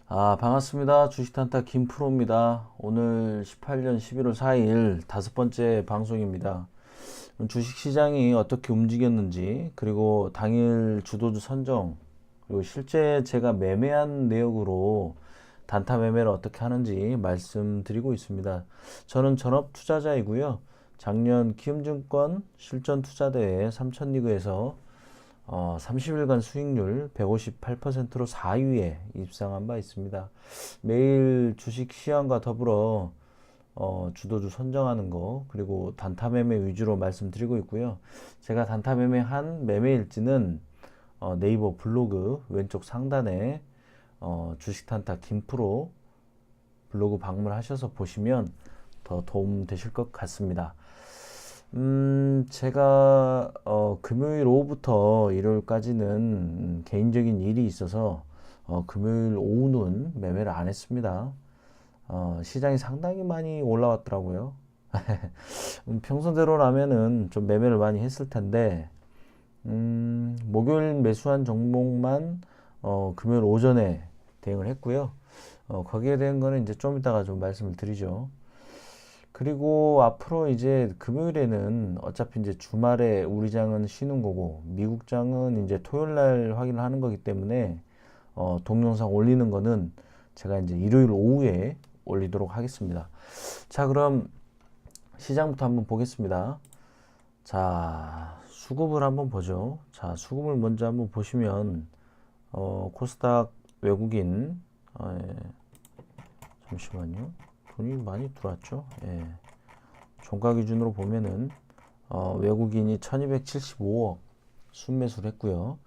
반갑습니다. 주식탄타 김프로입니다. 오늘 18년 11월 4일 다섯 번째 방송입니다. 주식시장이 어떻게 움직였는지, 그리고 당일 주도주 선정, 그리고 실제 제가 매매한 내역으로 단타 매매를 어떻게 하는지 말씀드리고 있습니다. 저는 전업 투자자이고요. 작년 키움증권 실전투자대회 3000리그에서 30일간 수익률 158%로 4위에 입상한 바 있습니다. 매일 주식 시황과 더불어 주도주 선정하는 거, 그리고 단타 매매 위주로 말씀드리고 있고요. 제가 단타 매매한 매매일지는 네이버 블로그 왼쪽 상단에 주식 단타 김프로 블로그 방문하셔서 보시면 더 도움 되실 것 같습니다. 제가 금요일 오후부터 일요일까지는 개인적인 일이 있어서 금요일 오후는 매매를 안 했습니다. 시장이 상당히 많이 올라왔더라고요. 평소대로라면은 좀 매매를 많이 했을 텐데, 목요일 매수한 종목만 금요일 오전에 대응을 했고요. 거기에 대한 거는 이제 좀 이따가 좀 말씀을 드리죠. 그리고 앞으로 이제 금요일에는 어차피 이제 주말에 우리 장은 쉬는 거고 미국 장은 이제 토요일 날 확인을 하는 거기 때문에 동영상 올리는 거는 제가 이제 일요일 오후에 올리도록 하겠습니다. 자, 그럼 시장부터 한번 보겠습니다. 자, 수급을 한번 보죠. 자, 수급을 먼저 한번 보시면 코스닥 외국인 예, 잠시만요. 돈이 많이 들어왔죠. 예. 종가 기준으로 보면은 외국인이 1275억 순매수를 했고요.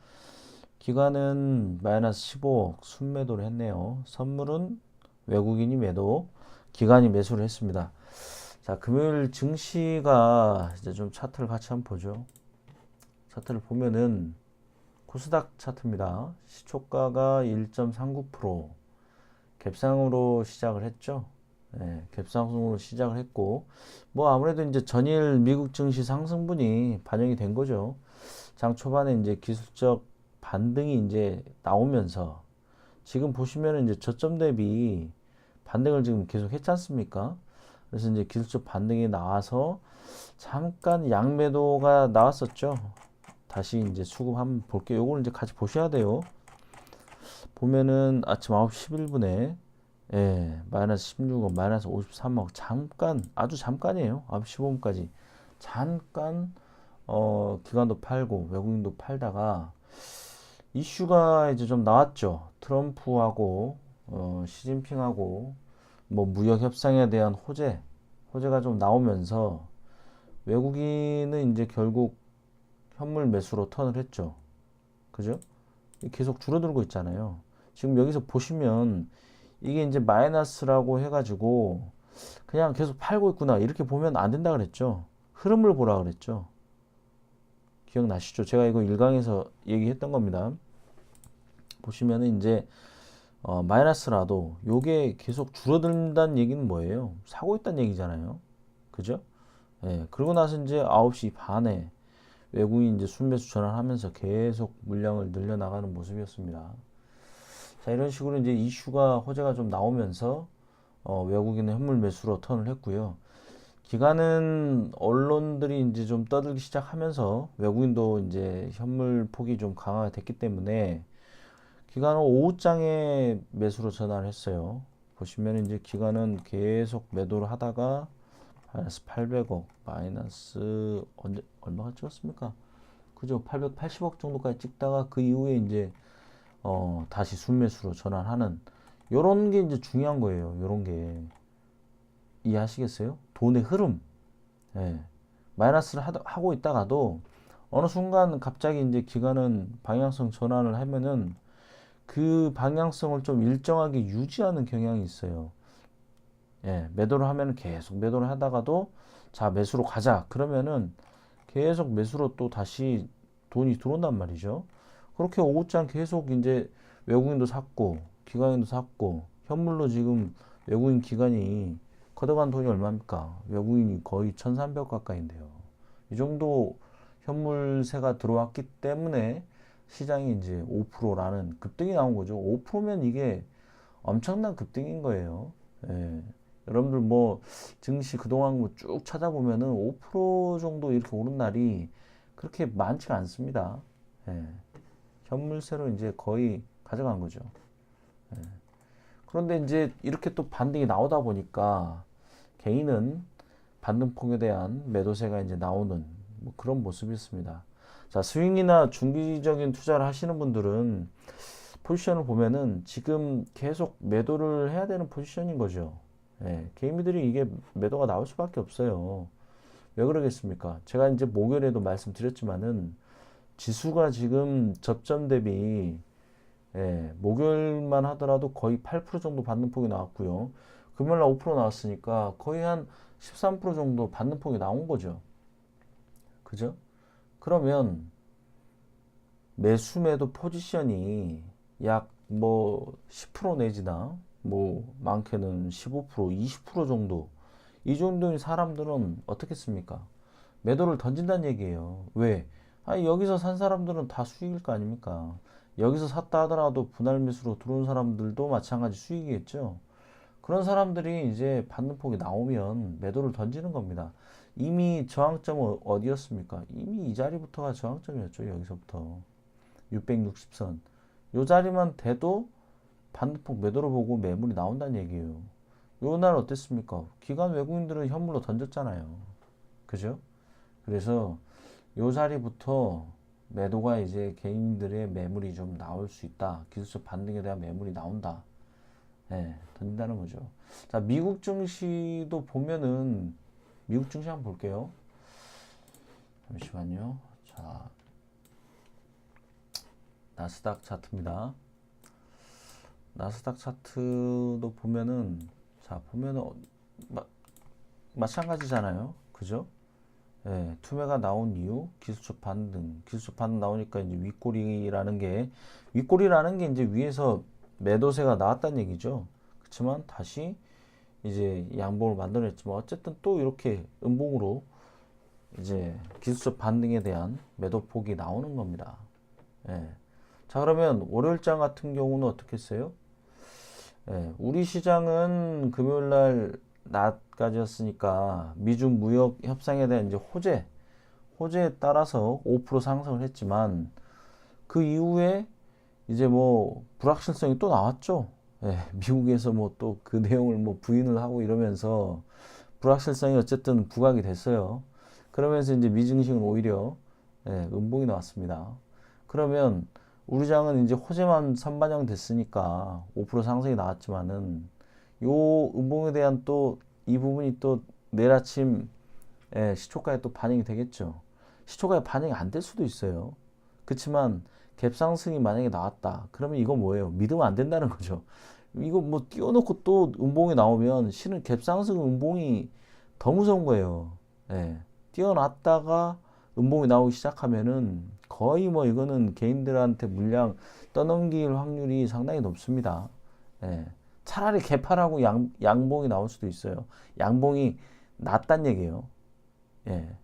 기관은 마이너스 15억 순매도를 했네요. 선물은 외국인이 매도, 기관이 매수를 했습니다. 자, 금요일 증시가 이제 좀 차트를 같이 한번 보죠. 차트를 보면은 코스닥 차트입니다. 시초가가 1.39%, 갭상으로 시작을 했죠. 네, 갭상승으로 시작을 했고, 뭐 아무래도 이제 전일 미국 증시 상승분이 반영이 된 거죠. 장 초반에 이제 기술적 반등이 이제 나오면서 지금 보시면은 이제 저점 대비 반등을 지금 계속 했지 않습니까? 그래서 이제 기술적 반등이 나와서 잠깐 양매도가 나왔었죠. 다시 이제 수급 한번 볼게요. 요거를 이제 같이 보셔야 돼요. 보면은 아침 9시 11분에 예, 마이너스 16억, 마이너스 53억, 잠깐, 아주 잠깐이에요. 9시 15분까지. 잠깐, 기관도 팔고, 외국인도 팔다가, 이슈가 이제 좀 나왔죠. 트럼프하고, 시진핑하고, 뭐, 무역 협상에 대한 호재가 좀 나오면서, 외국인은 이제 결국 현물 매수로 턴을 했죠. 그죠? 계속 줄어들고 있잖아요. 지금 여기서 보시면, 이게 이제 마이너스라고 해가지고 그냥 계속 팔고 있구나 이렇게 보면 안 된다 그랬죠. 흐름을 보라 그랬죠. 기억나시죠? 제가 이거 1강에서 얘기했던 겁니다. 보시면은 이제 마이너스라도 요게 계속 줄어든다는 얘기는 뭐예요? 사고 있다는 얘기잖아요. 그죠? 예, 그러고 나서 이제 9시 반에 외국인 이제 순매수 전환하면서 계속 물량을 늘려나가는 모습이었습니다. 자, 이런 식으로 이제 이슈가 호재가 좀 나오면서 외국인의 현물 매수로 턴을 했고요. 기간은 언론들이 이제 좀 떠들기 시작하면서 외국인도 이제 현물 폭이 좀 강화가 됐기 때문에 기간은 오후장에 매수로 전환을 했어요. 보시면 이제 기간은 계속 매도를 하다가 마이너스 800억, 마이너스 언제 얼마가 찍었습니까? 그죠? 880억 정도까지 찍다가 그 이후에 이제 다시 순매수로 전환하는 요런 게 이제 중요한 거예요. 요런 게 이해하시겠어요? 돈의 흐름. 예. 마이너스를 하고 있다가도 어느 순간 갑자기 이제 기관은 방향성 전환을 하면은 그 방향성을 좀 일정하게 유지하는 경향이 있어요. 예. 매도를 하면은 계속 매도를 하다가도 자, 매수로 가자. 그러면은 계속 매수로 또 다시 돈이 들어온단 말이죠. 그렇게 오후장 계속 이제 외국인도 샀고 기관인도 샀고 현물로 지금 외국인 기관이 걷어간 돈이 얼마입니까? 외국인이 거의 1300 가까이인데요. 이 정도 현물세가 들어왔기 때문에 시장이 이제 5%라는 급등이 나온 거죠. 5%면 이게 엄청난 급등인 거예요. 예. 여러분들 뭐 증시 그동안 뭐 쭉 찾아보면은 5% 정도 이렇게 오른 날이 그렇게 많지가 않습니다. 예. 현물세로 이제 거의 가져간 거죠. 그런데 이제 이렇게 또 반등이 나오다 보니까 개인은 반등폭에 대한 매도세가 이제 나오는 뭐 그런 모습이었습니다. 자, 스윙이나 중기적인 투자를 하시는 분들은 포지션을 보면은 지금 계속 매도를 해야 되는 포지션인 거죠. 예, 개인들이 이게 매도가 나올 수밖에 없어요. 왜 그러겠습니까? 제가 이제 목요일에도 말씀드렸지만은 지수가 지금 접전 대비 목요일만 하더라도 거의 8% 정도 반등폭이 나왔고요. 금요일날 5% 나왔으니까 거의 한 13% 정도 반등폭이 나온 거죠. 그죠? 그러면 매수 매도 포지션이 약 뭐 10% 내지나 뭐 많게는 15%, 20% 정도 이 정도인 사람들은 어떻겠습니까? 매도를 던진다는 얘기예요. 왜? 아니, 여기서 산 사람들은 다 수익일 거 아닙니까? 여기서 샀다 하더라도 분할 매수로 들어온 사람들도 마찬가지 수익이겠죠. 그런 사람들이 이제 반등폭이 나오면 매도를 던지는 겁니다. 이미 저항점은 어디였습니까? 이미 이 자리부터가 저항점이었죠. 여기서부터 660선. 요 자리만 돼도 반등폭 매도로 보고 매물이 나온다는 얘기예요. 요 날 어땠습니까? 기관 외국인들은 현물로 던졌잖아요. 그죠? 그래서 요 자리부터 매도가 이제 개인들의 매물이 좀 나올 수 있다. 기술적 반등에 대한 매물이 나온다. 네, 던진다는 거죠. 자, 미국 증시도 보면은 미국 증시 한번 볼게요. 잠시만요. 자, 나스닥 차트입니다. 나스닥 차트도 보면은 자, 보면은 마찬가지잖아요. 그죠? 예, 투매가 나온 이유, 기술적 반등 나오니까 이제 윗꼬리라는 게 이제 위에서 매도세가 나왔다는 얘기죠. 그렇지만 다시 이제 양봉을 만들어냈지만 어쨌든 또 이렇게 음봉으로 이제 기술적 반등에 대한 매도폭이 나오는 겁니다. 예. 자, 그러면 월요일장 같은 경우는 어떻게 했어요? 예, 우리 시장은 금요일 날 낮까지였으니까 미중 무역 협상에 대한 이제 호재에 따라서 5% 상승을 했지만 그 이후에 이제 뭐 불확실성이 또 나왔죠. 예, 미국에서 뭐 또 그 내용을 뭐 부인을 하고 이러면서 불확실성이 어쨌든 부각이 됐어요. 그러면서 이제 미증시는 오히려 음봉이 나왔습니다. 그러면 우리 장은 이제 호재만 선반영 됐으니까 5% 상승이 나왔지만은 요 음봉에 대한 또 이 부분이 또 내일 아침 시초가에 또 반영이 되겠죠. 시초가에 반영이 안 될 수도 있어요. 그렇지만 갭상승이 만약에 나왔다. 그러면 이거 뭐예요? 믿으면 안 된다는 거죠. 이거 뭐 띄워놓고 또 음봉이 나오면 실은 갭상승 음봉이 더 무서운 거예요. 예. 띄워놨다가 음봉이 나오기 시작하면은 거의 뭐 이거는 개인들한테 물량 떠넘길 확률이 상당히 높습니다. 예. 차라리 개파라고 양봉이 나올 수도 있어요. 양봉이 낮단 얘기예요. 예.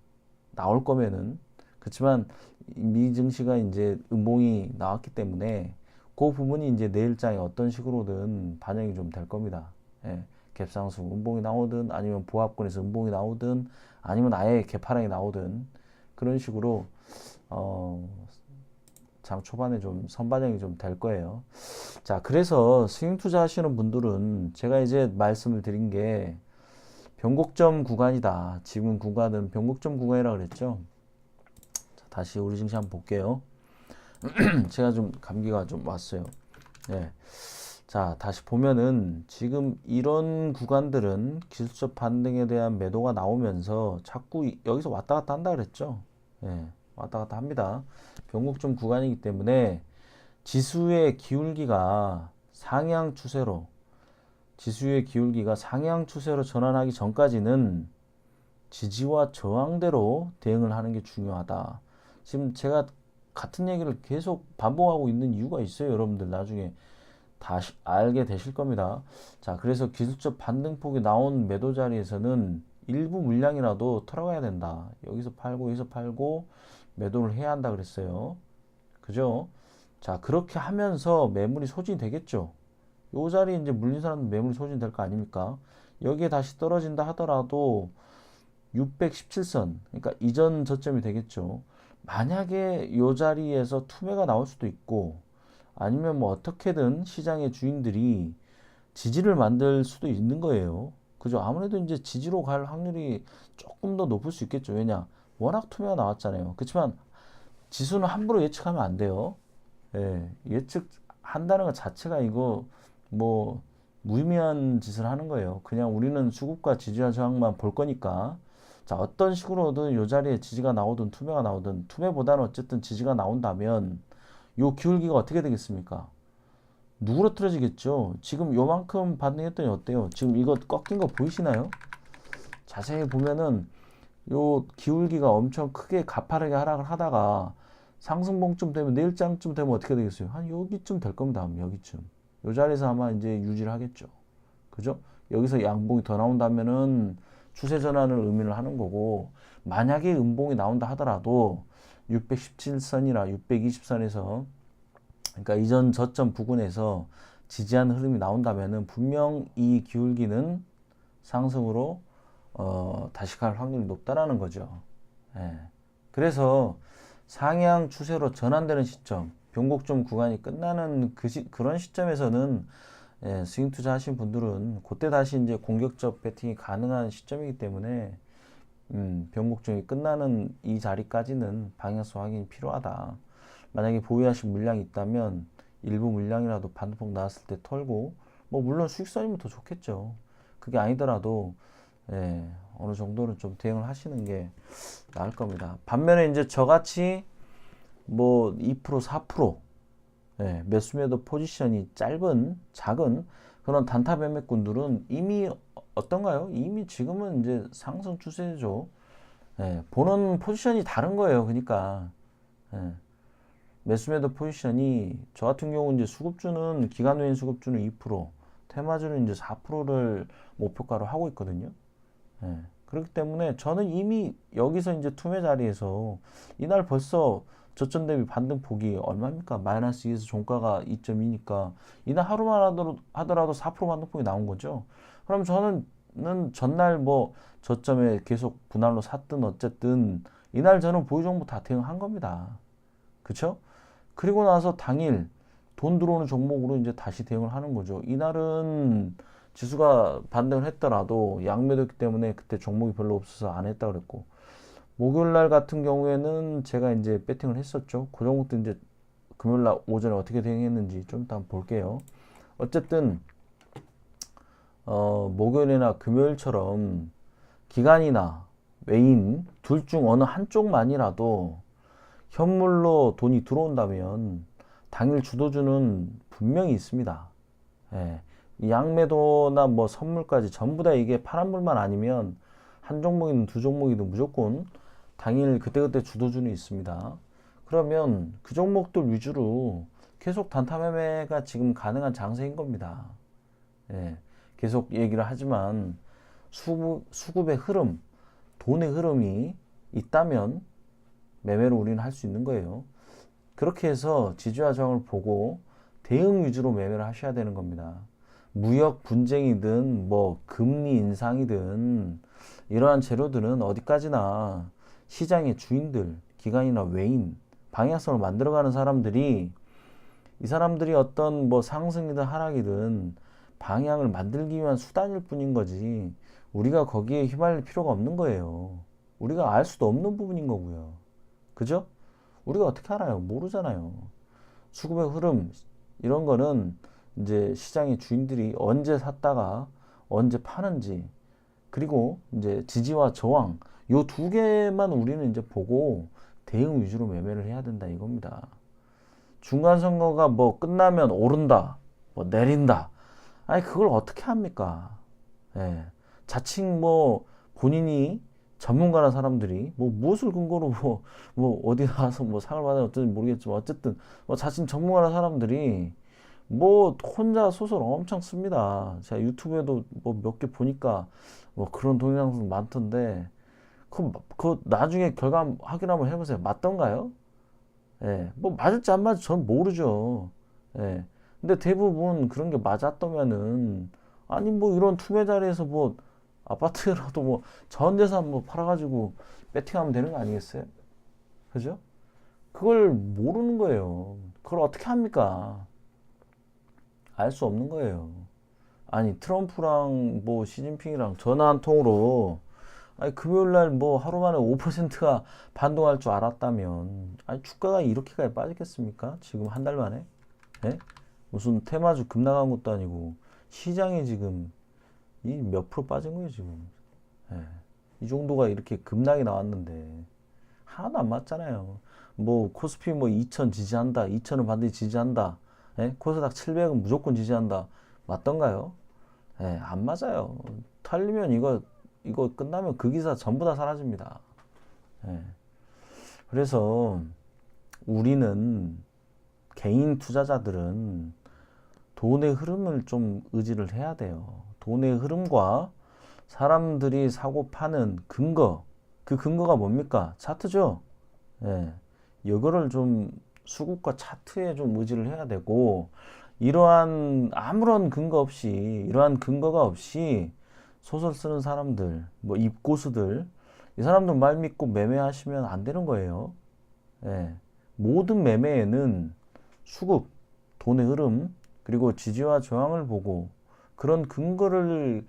나올 거면은. 그렇지만 미증시가 이제 음봉이 나왔기 때문에 그 부분이 이제 내일장에 어떤 식으로든 반영이 좀 될 겁니다. 예. 갭상승 음봉이 나오든 아니면 보합권에서 음봉이 나오든 아니면 아예 개파랑이 나오든 그런 식으로 장 초반에 좀 선반영이 좀 될 거예요. 자, 그래서 스윙 투자 하시는 분들은 제가 이제 말씀을 드린 게 변곡점 구간이다. 지금 구간은 변곡점 구간이라고 그랬죠. 자, 다시 우리 증시 한번 볼게요. 제가 좀 감기가 좀 왔어요. 네. 자, 다시 보면은 지금 이런 구간들은 기술적 반등에 대한 매도가 나오면서 자꾸 여기서 왔다 갔다 한다 그랬죠. 예, 왔다 갔다 합니다. 변곡점 구간이기 때문에 지수의 기울기가 상향 추세로 전환하기 전까지는 지지와 저항대로 대응을 하는 게 중요하다. 지금 제가 같은 얘기를 계속 반복하고 있는 이유가 있어요. 여러분들 나중에 다시 알게 되실 겁니다. 자, 그래서 기술적 반등폭이 나온 매도 자리에서는 일부 물량이라도 털어가야 된다. 여기서 팔고 매도를 해야 한다 그랬어요. 그죠? 자, 그렇게 하면서 매물이 소진이 되겠죠. 요 자리에 이제 물린 사람은 매물이 소진이 될 거 아닙니까? 여기에 다시 떨어진다 하더라도 617선, 그러니까 이전 저점이 되겠죠. 만약에 요 자리에서 투매가 나올 수도 있고, 아니면 뭐 어떻게든 시장의 주인들이 지지를 만들 수도 있는 거예요. 그죠? 아무래도 이제 지지로 갈 확률이 조금 더 높을 수 있겠죠. 왜냐? 워낙 투매가 나왔잖아요. 그렇지만 지수는 함부로 예측하면 안 돼요. 예, 예측한다는 것 자체가 이거 뭐 무의미한 짓을 하는 거예요. 그냥 우리는 수급과 지지와 저항만 볼 거니까. 자, 어떤 식으로든 요 자리에 지지가 나오든 투매가 나오든, 투매보다는 어쨌든 지지가 나온다면 요 기울기가 어떻게 되겠습니까? 누그러뜨려지겠죠. 지금 요만큼 반등했더니 어때요? 지금 이거 꺾인 거 보이시나요? 자세히 보면은 요 기울기가 엄청 크게 가파르게 하락을 하다가 상승봉쯤 되면 내일장쯤 되면 어떻게 되겠어요? 한 여기쯤 될 겁니다. 여기쯤. 요 자리에서 아마 이제 유지를 하겠죠. 그죠? 여기서 양봉이 더 나온다면은 추세 전환을 의미를 하는 거고, 만약에 음봉이 나온다 하더라도 617선이나 620선에서, 그러니까 이전 저점 부근에서 지지하는 흐름이 나온다면은 분명 이 기울기는 상승으로 다시 갈 확률이 높다라는 거죠. 예. 그래서 상향 추세로 전환되는 시점, 변곡점 구간이 끝나는 그런 시점에서는, 예, 스윙 투자 하신 분들은 그때 다시 이제 공격적 배팅이 가능한 시점이기 때문에 변곡점이 끝나는 이 자리까지는 방향성 확인이 필요하다. 만약에 보유하신 물량이 있다면 일부 물량이라도 반등폭 나왔을 때 털고, 뭐 물론 수익선이면 더 좋겠죠. 그게 아니더라도, 예, 어느 정도는 좀 대응을 하시는 게 나을 겁니다. 반면에 이제 저같이 뭐 2%, 4%, 예, 매수매도 포지션이 작은 그런 단타 매매꾼들은 이미 어떤가요? 이미 지금은 이제 상승 추세죠. 예, 보는 포지션이 다른 거예요. 그러니까, 예, 매수매도 포지션이 저 같은 경우는 이제 수급주는 기간 외인 수급주는 2%, 테마주는 이제 4%를 목표가로 하고 있거든요. 예. 그렇기 때문에 저는 이미 여기서 이제 투매 자리에서 이날 벌써 저점 대비 반등폭이 얼마입니까? 마이너스 2에서 종가가 2.2니까 이날 하루만 하더라도 4% 반등폭이 나온 거죠. 그럼 저는 전날 뭐 저점에 계속 분할로 샀든 어쨌든 이날 저는 보유 정보 다 대응한 겁니다. 그쵸? 그리고 나서 당일 돈 들어오는 종목으로 이제 다시 대응을 하는 거죠. 이날은 지수가 반등을 했더라도 양매도했기 때문에 그때 종목이 별로 없어서 안 했다 그랬고, 목요일 날 같은 경우에는 제가 이제 배팅을 했었죠. 그 종목도 이제 금요일 날 오전에 어떻게 대응했는지 좀 이따 한번 볼게요. 어쨌든 목요일이나 금요일처럼 기간이나 외인 둘 중 어느 한쪽만이라도 현물로 돈이 들어온다면 당일 주도주는 분명히 있습니다. 예. 양매도나 뭐 선물까지 전부 다 이게 파란불만 아니면 한 종목이든 두 종목이든 무조건 당일 그때그때 주도주는 있습니다. 그러면 그 종목들 위주로 계속 단타 매매가 지금 가능한 장세인 겁니다. 예. 계속 얘기를 하지만 수급의 흐름, 돈의 흐름이 있다면 매매를 우리는 할 수 있는 거예요. 그렇게 해서 지지와 저항을 보고 대응 위주로 매매를 하셔야 되는 겁니다. 무역 분쟁이든 뭐 금리 인상이든 이러한 재료들은 어디까지나 시장의 주인들, 기관이나 외인, 방향성을 만들어가는 사람들이, 이 사람들이 어떤 뭐 상승이든 하락이든 방향을 만들기 위한 수단일 뿐인 거지 우리가 거기에 휘말릴 필요가 없는 거예요. 우리가 알 수도 없는 부분인 거고요. 그죠? 우리가 어떻게 알아요? 모르잖아요. 수급의 흐름 이런 거는 이제 시장의 주인들이 언제 샀다가 언제 파는지, 그리고 이제 지지와 저항 요 두 개만 우리는 이제 보고 대응 위주로 매매를 해야 된다 이겁니다. 중간 선거가 뭐 끝나면 오른다, 뭐 내린다. 아니 그걸 어떻게 합니까? 예. 자칭 뭐 본인이 전문가라는 사람들이 뭐 무엇을 근거로 뭐 어디 나가서 뭐 상을 받아야 어떤지 모르겠지만 어쨌든 뭐 자칭 전문가라는 사람들이 뭐 혼자 소설 엄청 씁니다. 제가 유튜브에도 뭐 몇 개 보니까 뭐 그런 동영상 많던데 그 나중에 결과 확인 한번 해보세요. 맞던가요? 예, 뭐 맞을지 안 맞을지 전 모르죠. 예, 근데 대부분 그런 게 맞았다면은, 아니 뭐 이런 투매 자리에서 뭐 아파트라도 뭐 전 재산 뭐 팔아가지고 배팅하면 되는 거 아니겠어요? 그죠? 그걸 모르는 거예요. 그걸 어떻게 합니까? 알 수 없는 거예요. 아니 트럼프랑 뭐 시진핑이랑 전화 한 통으로, 아니 금요일 날 뭐 하루 만에 5%가 반동할 줄 알았다면, 아니 주가가 이렇게까지 빠졌겠습니까? 지금 한 달 만에? 예? 무슨 테마주 급락한 것도 아니고 시장이 지금 이 몇 프로 빠진 거예요 지금. 예. 이 정도가 이렇게 급락이 나왔는데 하나도 안 맞잖아요. 뭐 코스피 뭐 2000 지지한다, 2000은 반드시 지지한다, 예? 코스닥 700은 무조건 지지한다, 맞던가요? 예, 안 맞아요. 털리면 이거 끝나면 그 기사 전부 다 사라집니다. 예. 그래서 우리는, 개인 투자자들은 돈의 흐름을 좀 의지를 해야 돼요. 돈의 흐름과 사람들이 사고 파는 근거, 그 근거가 뭡니까? 차트죠. 예. 이거를 좀 수급과 차트에 좀 의지를 해야 되고, 이러한 아무런 근거 없이, 이러한 근거가 없이 소설 쓰는 사람들, 뭐 입고수들, 이 사람들 말 믿고 매매하시면 안 되는 거예요. 예. 모든 매매에는 수급, 돈의 흐름, 그리고 지지와 저항을 보고, 그런 근거를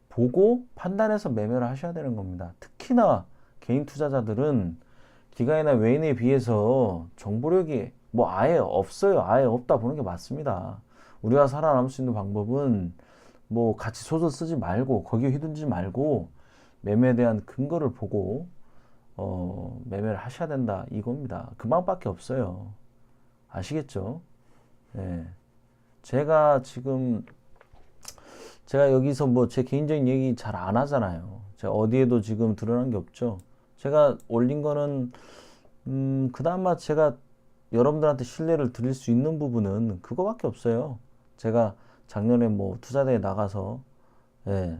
보고 판단해서 매매를 하셔야 되는 겁니다. 특히나 개인 투자자들은 기관이나 외인에 비해서 정보력이 뭐 아예 없어요. 아예 없다 보는 게 맞습니다. 우리가 살아남을 수 있는 방법은 뭐 같이 소설 쓰지 말고, 거기에 휘둘리지 말고 매매에 대한 근거를 보고 매매를 하셔야 된다, 이겁니다. 그 방법밖에 없어요. 아시겠죠? 예. 제가 여기서 뭐 제 개인적인 얘기 잘 안 하잖아요. 제가 어디에도 지금 드러난 게 없죠. 제가 올린 거는 그나마 제가 여러분들한테 신뢰를 드릴 수 있는 부분은 그거밖에 없어요. 제가 작년에 뭐 투자대회 나가서, 예,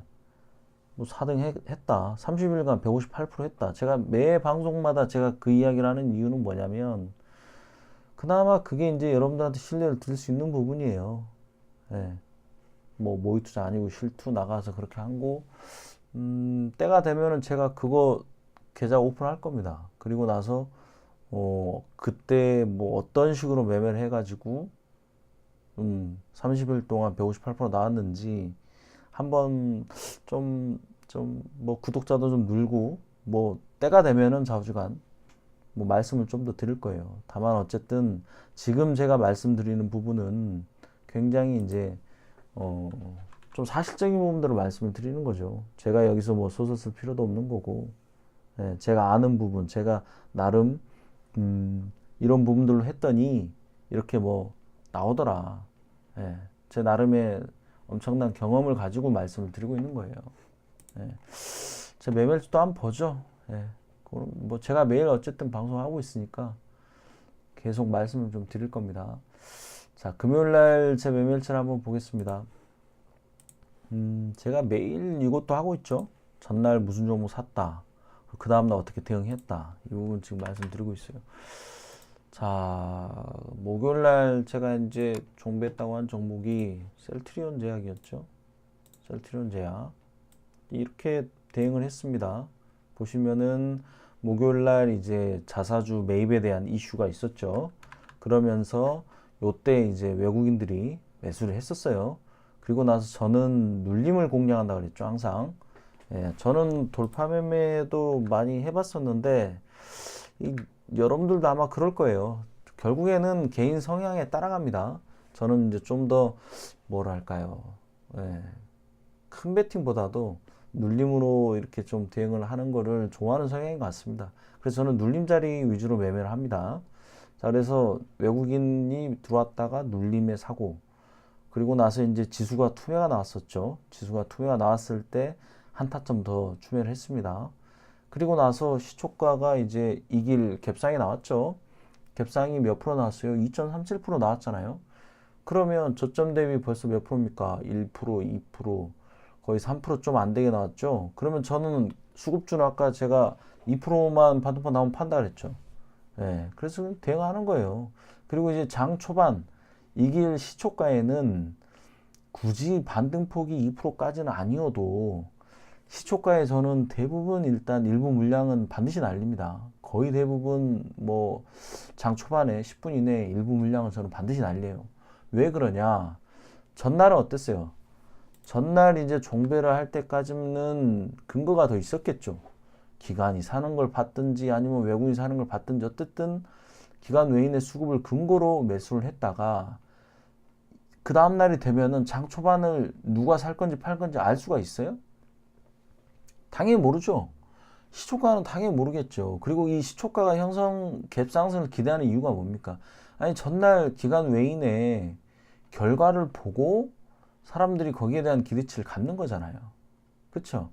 뭐 4등 했다. 30일간 158% 했다. 제가 매 방송마다 제가 그 이야기를 하는 이유는 뭐냐면, 그나마 그게 이제 여러분들한테 신뢰를 드릴 수 있는 부분이에요. 예. 뭐 모의 투자 아니고 실투 나가서 그렇게 하고, 때가 되면은 제가 그거 계좌 오픈할 겁니다. 그리고 나서 그때 뭐 어떤 식으로 매매를 해가지고 30일 동안 158% 나왔는지 한번 좀 뭐 구독자도 좀 늘고, 뭐 때가 되면은 좌우지간 뭐 말씀을 좀 더 드릴 거예요. 다만 어쨌든 지금 제가 말씀드리는 부분은 굉장히 이제 좀 사실적인 부분들을 말씀을 드리는 거죠. 제가 여기서 뭐 소설 쓸 필요도 없는 거고, 예, 제가 아는 부분, 제가 나름 이런 부분들로 했더니 이렇게 뭐 나오더라. 예, 제 나름의 엄청난 경험을 가지고 말씀을 드리고 있는 거예요. 예, 제 매매일도 한번 보죠. 예, 뭐 제가 매일 어쨌든 방송하고 있으니까 계속 말씀을 좀 드릴 겁니다. 자, 금요일날 제 매매일치를 한번 보겠습니다. 제가 매일 이것도 하고 있죠. 전날 무슨 종목 샀다, 그 다음날 어떻게 대응했다, 이 부분 지금 말씀드리고 있어요. 자, 목요일날 제가 이제 종배했다고 한 종목이 셀트리온 제약이었죠. 셀트리온 제약. 이렇게 대응을 했습니다. 보시면은 목요일날 이제 자사주 매입에 대한 이슈가 있었죠. 그러면서 요때 이제 외국인들이 매수를 했었어요. 그리고 나서 저는 눌림을 공략한다 그랬죠, 항상. 예, 저는 돌파 매매도 많이 해봤었는데, 여러분들도 아마 그럴 거예요. 결국에는 개인 성향에 따라갑니다. 저는 이제 좀 더 뭐랄까요, 예, 큰 베팅보다도 눌림으로 이렇게 좀 대응을 하는 거를 좋아하는 성향인 것 같습니다. 그래서 저는 눌림 자리 위주로 매매를 합니다. 자, 그래서 외국인이 들어왔다가 눌림에 사고, 그리고 나서 이제 지수가 투매가 나왔었죠. 지수가 투매가 나왔을 때 한 타점 더 추매를 했습니다. 그리고 나서 시초가가 이제 이길 갭상이 나왔죠. 갭상이 몇 프로 나왔어요? 2.37% 나왔잖아요. 그러면 저점 대비 벌써 몇 프로입니까? 1%, 2%, 거의 3% 좀 안 되게 나왔죠. 그러면 저는 수급주는 아까 제가 2%만 반도파 나오면 판다 그랬죠. 예, 그래서 대응하는 거예요. 그리고 이제 장 초반 이길 시초가에는 굳이 반등폭이 2%까지는 아니어도 시초가에 저는 대부분 일단 일부 물량은 반드시 날립니다. 거의 대부분 뭐 장 초반에 10분 이내에 일부 물량은 저는 반드시 날려요. 왜 그러냐? 전날은 어땠어요? 전날 이제 종배를 할 때까지는 근거가 더 있었겠죠. 기관이 사는 걸 봤든지 아니면 외국인이 사는 걸 봤든지 어쨌든 기관 외인의 수급을 근거로 매수를 했다가 그 다음날이 되면은 장 초반을 누가 살 건지 팔 건지 알 수가 있어요? 당연히 모르죠. 시초가는 당연히 모르겠죠. 그리고 이 시초가가 갭 상승을 기대하는 이유가 뭡니까? 아니, 전날 기관 외인의 결과를 보고 사람들이 거기에 대한 기대치를 갖는 거잖아요. 그쵸?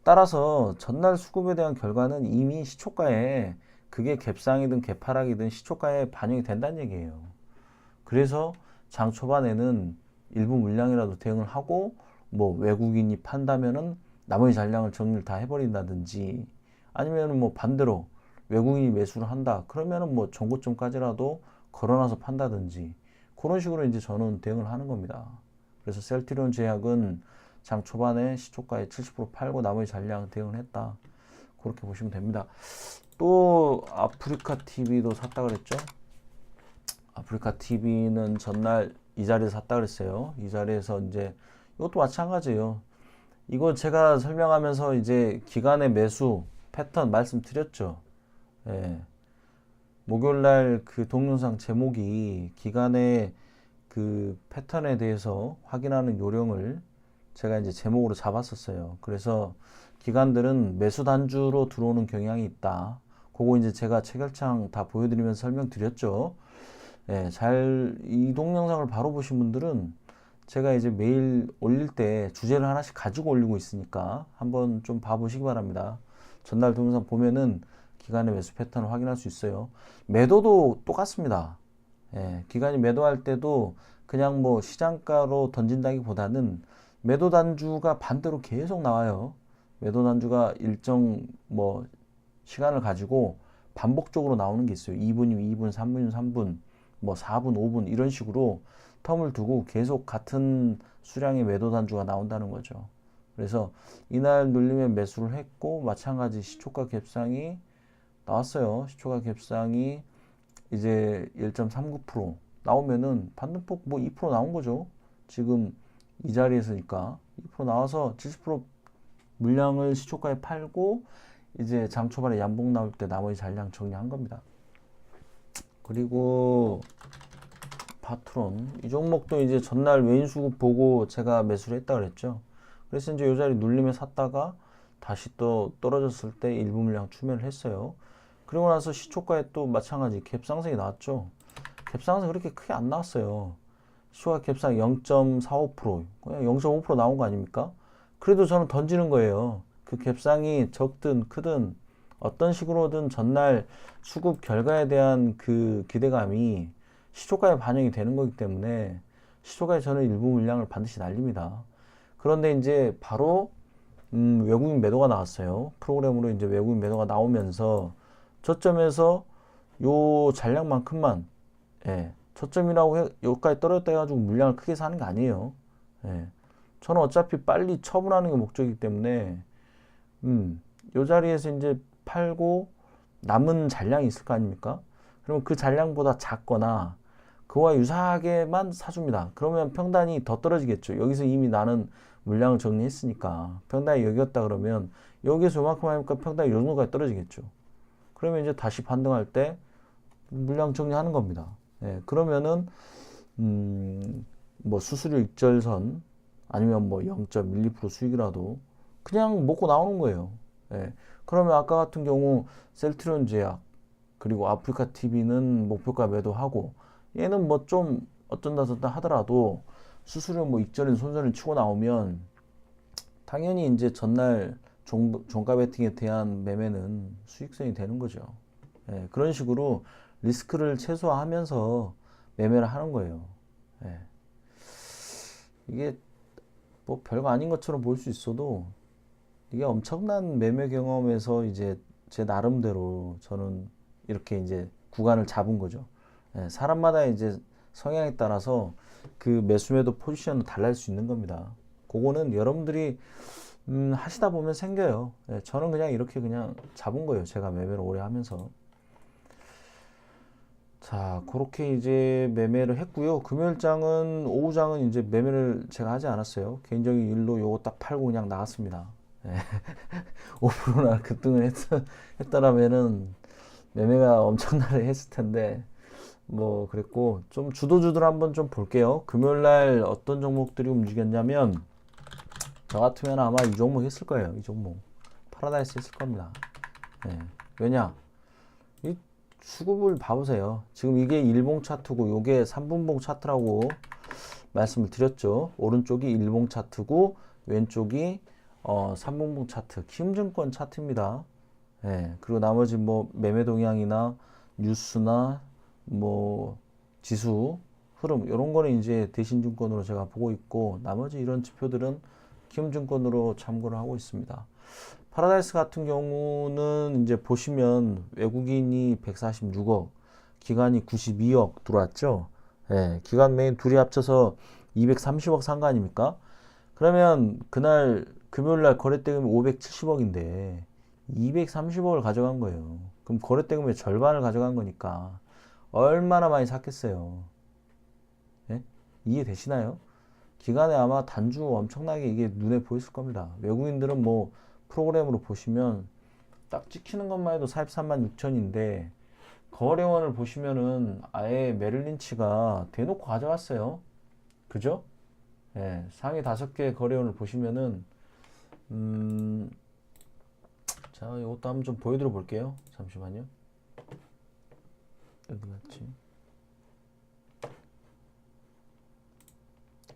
따라서 전날 수급에 대한 결과는 이미 시초가에 그게 갭상이든 갭하락이든 시초가에 반영이 된다는 얘기예요. 그래서 장 초반에는 일부 물량이라도 대응을 하고 뭐 외국인이 판다면은 나머지 잔량을 정리를 다 해버린다든지 아니면 뭐 반대로 외국인이 매수를 한다 그러면은 뭐 종고점까지라도 걸어놔서 판다든지 그런 식으로 이제 저는 대응을 하는 겁니다. 그래서 셀트리온 제약은 장 초반에 시초가에 70% 팔고 나머지 잔량 대응을 했다. 그렇게 보시면 됩니다. 또 아프리카 TV도 샀다 그랬죠? 아프리카 TV는 전날 이 자리에서 샀다 그랬어요. 이 자리에서 이제 이것도 마찬가지예요. 이거 제가 설명하면서 이제 기간의 매수 패턴 말씀드렸죠. 예. 목요일날 그 동영상 제목이 기간의 그 패턴에 대해서 확인하는 요령을 제가 이제 제목으로 잡았었어요. 그래서 기관들은 매수 단주로 들어오는 경향이 있다. 그거 이제 제가 체결창 다 보여드리면서 설명드렸죠. 예, 이 동영상을 바로 보신 분들은 제가 이제 매일 올릴 때 주제를 하나씩 가지고 올리고 있으니까 한번 좀 봐보시기 바랍니다. 전날 동영상 보면은 기간의 매수 패턴을 확인할 수 있어요. 매도도 똑같습니다. 예, 기간이 매도할 때도 그냥 뭐 시장가로 던진다기보다는 매도 단주가 반대로 계속 나와요. 매도 단주가 일정 뭐 시간을 가지고 반복적으로 나오는 게 있어요. 2분이면 2분, 3분이면 3분, 뭐 4분, 5분 이런 식으로 텀을 두고 계속 같은 수량의 매도 단주가 나온다는 거죠. 그래서 이날 눌리면 매수를 했고 마찬가지 시초가 갭상이 나왔어요. 시초가 갭상이 이제 1.39% 나오면은 반등폭 뭐 2% 나온 거죠. 지금 이 자리에서니까 2% 나와서 70% 물량을 시초가에 팔고 이제 장 초반에 양봉 나올 때 나머지 잔량 정리한 겁니다. 그리고 파트론 이 종목도 이제 전날 외인 수급 보고 제가 매수를 했다 그랬죠. 그래서 이제 이 자리 눌리면 샀다가 다시 또 떨어졌을 때 일부 물량 추매를 했어요. 그리고 나서 시초가에 또 마찬가지 갭 상승이 나왔죠. 갭 상승 그렇게 크게 안 나왔어요. 시초가 갭상 0.45% 그냥 0.5% 나온 거 아닙니까? 그래도 저는 던지는 거예요. 그 갭상이 적든 크든 어떤 식으로든 전날 수급 결과에 대한 그 기대감이 시초가에 반영이 되는 거기 때문에 시초가에 저는 일부 물량을 반드시 날립니다. 그런데 이제 바로 외국인 매도가 나왔어요. 프로그램으로 이제 외국인 매도가 나오면서 저점에서 요 잔량만큼만 저점이라고 여기까지 떨어졌다 해가지고 물량을 크게 사는 게 아니에요. 저는 어차피 빨리 처분하는 게 목적이기 때문에 요 자리에서 이제 팔고 남은 잔량이 있을 거 아닙니까? 그러면 그 잔량보다 작거나 그와 유사하게만 사줍니다. 그러면 평단이 더 떨어지겠죠. 여기서 이미 나는 물량을 정리했으니까 평단이 여기였다 그러면 여기서 요만큼 하니까 평단이 요 정도까지 떨어지겠죠. 그러면 이제 다시 반등할 때 물량 정리하는 겁니다. 그러면은 뭐 수수료 익절선 아니면 뭐 0.12% 수익이라도 그냥 먹고 나오는 거예요. 그러면 아까 같은 경우 셀트리온 제약 그리고 아프리카 TV는 목표가 매도하고 얘는 뭐 좀 어쩐다 저쩐다 하더라도 수수료 뭐 익절인 손절을 치고 나오면 당연히 이제 전날 종가 베팅에 대한 매매는 수익성이 되는 거죠. 그런 식으로 리스크를 최소화하면서 매매를 하는 거예요. 이게 뭐 별거 아닌 것처럼 보일 수 있어도 이게 엄청난 매매 경험에서 이제 제 나름대로 저는 이렇게 이제 구간을 잡은 거죠. 사람마다 이제 성향에 따라서 그 매수 매도 포지션은 달라질 수 있는 겁니다. 그거는 여러분들이 하시다 보면 생겨요. 예, 저는 그냥 이렇게 그냥 잡은 거예요. 제가 매매를 오래 하면서. 자, 그렇게 이제 매매를 했고요. 금요일장은, 오후장은 이제 매매를 제가 하지 않았어요. 개인적인 일로 요거 딱 팔고 그냥 나갔습니다. 예. 5%나 급등을 했더라면은 매매가 엄청나게 했을 텐데, 뭐, 그랬고, 좀 주도주들 한번 좀 볼게요. 금요일날 어떤 종목들이 움직였냐면, 저 같으면 아마 이 종목 했을 거예요. 이 종목. 파라다이스 했을 겁니다. 예. 왜냐? 이 수급을 봐보세요. 지금 이게 일봉 차트고 요게 3분봉 차트라고 말씀을 드렸죠. 오른쪽이 일봉 차트고 왼쪽이 3분봉 차트, 키움증권 차트입니다. 예, 그리고 나머지 뭐 매매 동향이나 뉴스나 뭐 지수 흐름 이런 거는 이제 대신증권으로 제가 보고 있고, 나머지 이런 지표들은 키움증권으로 참고를 하고 있습니다. 파라다이스 같은 경우는 이제 보시면 외국인이 146억, 기관이 92억 들어왔죠. 예, 기관 매인 둘이 합쳐서 230억 산 거 아닙니까? 그러면 그날 금요일날 거래대금이 570억인데 230억을 가져간 거예요. 그럼 거래대금의 절반을 가져간 거니까 얼마나 많이 샀겠어요. 예? 이해되시나요? 기간에 아마 단주 엄청나게 이게 눈에 보였을 겁니다. 외국인들은 뭐 프로그램으로 보시면 딱 찍히는 것만 해도 43만 6천인데 거래원을 보시면은 아예 메릴린치가 대놓고 가져갔어요. 그죠? 예, 상위 5개 거래원을 보시면은 자, 이것도 한번 좀 보여드려 볼게요. 잠시만요. 어디 갔지?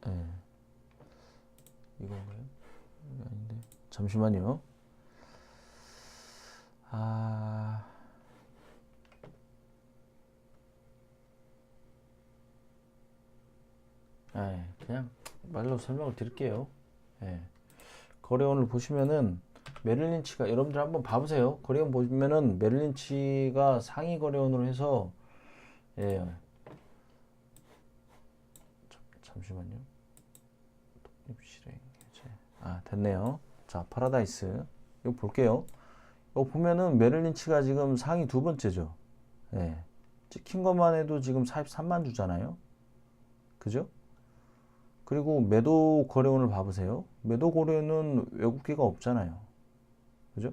예, 이건가요? 이거 아닌데. 잠시만요. 그냥 말로 설명을 드릴게요. 예. 거래원을 보시면은 메릴린치가, 여러분들 한번 봐보세요. 거래원 보시면은 메릴린치가 상위 거래원으로 해서, 예. 잠시만요. 독립실행 해제. 됐네요. 자, 파라다이스. 이거 볼게요. 이거 보면은 메릴린치가 지금 상위 두 번째죠. 예. 찍힌 것만 해도 지금 43만 주잖아요. 그죠? 그리고 매도 거래원을 봐보세요. 매도 거래는 외국계가 없잖아요. 그죠?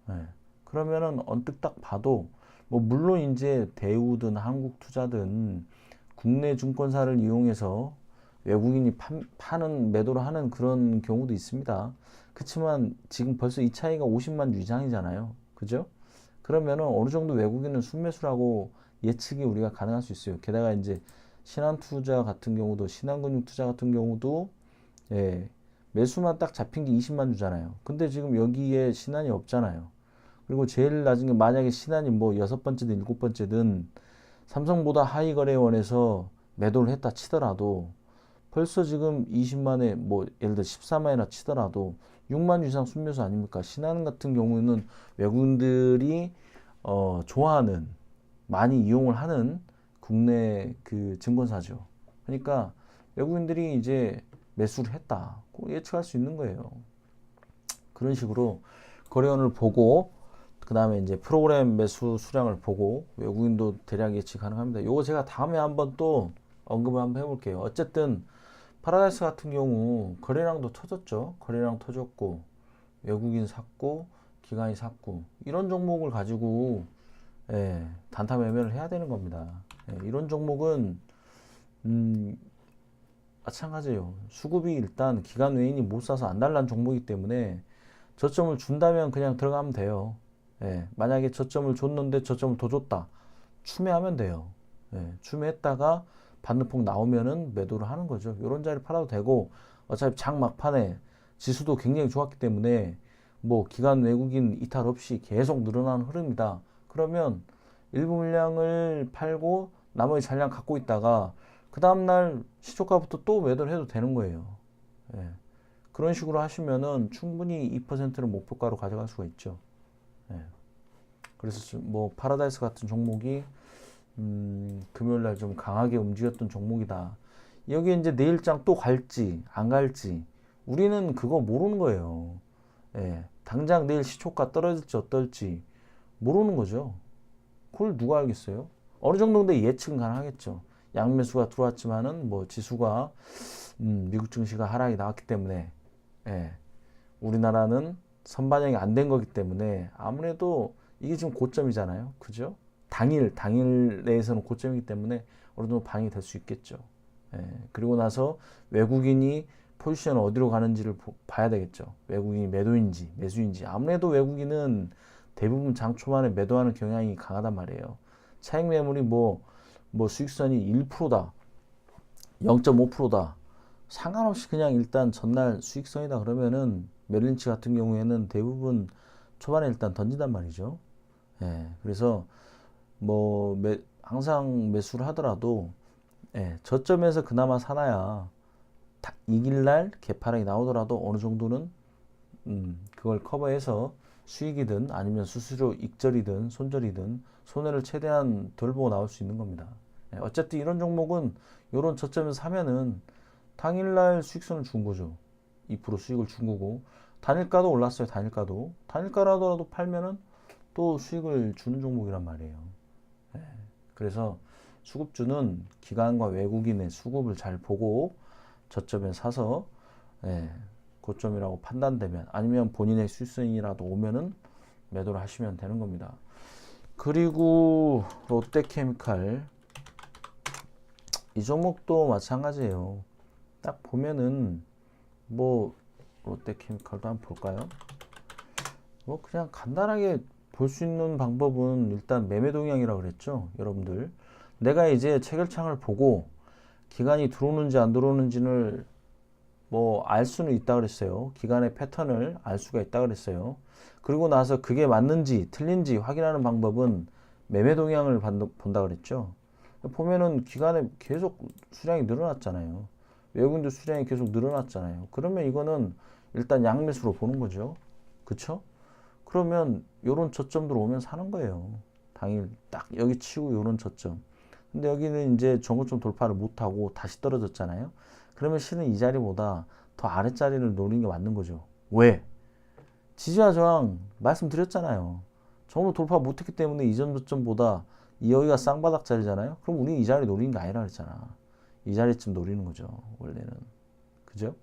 네. 그러면은 언뜻 딱 봐도, 뭐, 물론 이제 대우든 한국투자든 국내 증권사를 이용해서 외국인이 파는, 매도를 하는 그런 경우도 있습니다. 그렇지만 지금 벌써 이 차이가 50만 주 이상이잖아요. 그죠? 그러면은 어느 정도 외국인은 순매수라고 예측이 우리가 가능할 수 있어요. 게다가 이제 신한투자 같은 경우도, 신한금융투자 같은 경우도, 예, 매수만 딱 잡힌 게 20만 주잖아요. 근데 지금 여기에 신한이 없잖아요. 그리고 제일 낮은 게, 만약에 신한이 뭐 6번째든 7번째든 삼성보다 하위 거래원에서 매도를 했다 치더라도 벌써 지금 20만에, 뭐 예를 들어 14만이나 치더라도 6만 주 이상 순매수 아닙니까? 신한 같은 경우는 외국인들이 좋아하는, 많이 이용을 하는 국내 그 증권사죠. 그러니까 외국인들이 이제 매수를 했다, 예측할 수 있는 거예요. 그런 식으로 거래원을 보고, 그 다음에 이제 프로그램 매수 수량을 보고 외국인도 대략 예측 가능합니다. 이거 제가 다음에 한번 또 언급을 한번 해볼게요. 어쨌든 파라다이스 같은 경우 거래량도 터졌죠. 거래량 터졌고 외국인 샀고 기관이 샀고, 이런 종목을 가지고, 예, 단타 매매를 해야 되는 겁니다. 예, 이런 종목은 마찬가지예요. 수급이 일단 기관 외인이 못 사서 안 달란 종목이기 때문에 저점을 준다면 그냥 들어가면 돼요. 예, 만약에 저점을 줬는데 저점을 더 줬다, 추매하면 돼요. 예, 추매했다가 반등폭 나오면은 매도를 하는 거죠. 이런 자리 팔아도 되고, 어차피 장 막판에 지수도 굉장히 좋았기 때문에 뭐 기관 외국인 이탈 없이 계속 늘어나는 흐름이다. 그러면 일부 물량을 팔고 나머지 잔량 갖고 있다가 그 다음날 시초가부터 또 매도를 해도 되는 거예요. 예. 그런 식으로 하시면은 충분히 2%를 목표가로 가져갈 수가 있죠. 예. 그래서 뭐 파라다이스 같은 종목이 금요일날 좀 강하게 움직였던 종목이다. 여기 이제 내일장 또 갈지 안 갈지 우리는 그거 모르는 거예요. 예, 당장 내일 시초가 떨어질지 어떨지 모르는 거죠. 그걸 누가 알겠어요? 어느 정도인데 예측은 가능하겠죠. 양매수가 들어왔지만은 뭐 지수가 미국 증시가 하락이 나왔기 때문에 예, 우리나라는 선반영이 안 된 거기 때문에 아무래도 이게 지금 고점이잖아요. 그죠? 당일 내에서는 고점이기 때문에 어느 정도 반영이 될 수 있겠죠. 예, 그리고 나서 외국인이 포지션 어디로 가는지를 봐야 되겠죠. 외국인이 매도인지 매수인지. 아무래도 외국인은 대부분 장 초반에 매도하는 경향이 강하단 말이에요. 차익 매물이 뭐 수익선이 1%다, 0.5%다. 상관없이 그냥 일단 전날 수익선이다 그러면은 메릴린치 같은 경우에는 대부분 초반에 일단 던진단 말이죠. 예, 그래서 뭐 항상 매수를 하더라도 예, 저점에서 그나마 사놔야 이길날 개파락이 나오더라도 어느 정도는 그걸 커버해서 수익이든 아니면 수수료 익절이든 손절이든 손해를 최대한 덜 보고 나올 수 있는 겁니다. 예, 어쨌든 이런 종목은 이런 저점에서 사면은 당일날 수익선을 준 거죠. 2% 수익을 준 거고 단일가도 올랐어요. 단일가라도 팔면은 또 수익을 주는 종목이란 말이에요. 예, 그래서 수급주는 기관과 외국인의 수급을 잘 보고 저점에 사서 예, 고점이라고 판단되면 아니면 본인의 수익선이라도 오면은 매도를 하시면 되는 겁니다. 그리고 롯데케미칼 이 종목도 마찬가지예요. 딱 보면은 뭐 롯데케미칼도 한번 볼까요? 뭐 그냥 간단하게 볼 수 있는 방법은 일단 매매 동향이라고 그랬죠. 여러분들 내가 이제 체결창을 보고 기간이 들어오는지 안 들어오는지를 뭐 알 수는 있다 그랬어요. 기간의 패턴을 알 수가 있다 그랬어요. 그리고 나서 그게 맞는지 틀린지 확인하는 방법은 매매 동향을 본다 그랬죠. 보면은 기간에 계속 수량이 늘어났잖아요. 외국인들 수량이 계속 늘어났잖아요. 그러면 이거는 일단 양매수로 보는 거죠. 그쵸? 그러면 요런 저점들 오면 사는 거예요. 당일 딱 여기 치고 요런 저점. 근데 여기는 이제 정고점 돌파를 못하고 다시 떨어졌잖아요. 그러면 실은 이 자리보다 더 아랫자리를 노리는 게 맞는 거죠. 왜? 지지와 저항 말씀드렸잖아요. 정도 돌파 못했기 때문에 이전 저점보다 여기가 쌍바닥 자리잖아요. 그럼 우리 이 자리 노리는 게 아니라 그랬잖아. 이 자리쯤 노리는 거죠. 원래는. 그죠?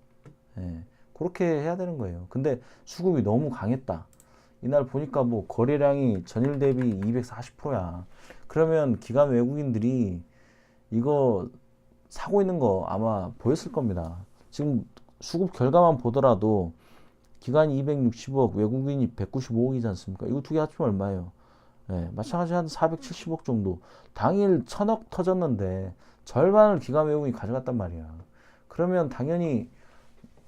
예. 그렇게 해야 되는 거예요. 근데 수급이 너무 강했다. 이날 보니까 뭐 거래량이 전일 대비 240%야. 그러면 기관 외국인들이 이거 사고 있는 거 아마 보였을 겁니다. 지금 수급 결과만 보더라도 기관이 260억, 외국인이 195억이지 않습니까? 이거 두 개 합치면 얼마예요? 예, 마찬가지로 한 470억 정도. 당일 1000억 터졌는데 절반을 기관 외국인이 가져갔단 말이야. 그러면 당연히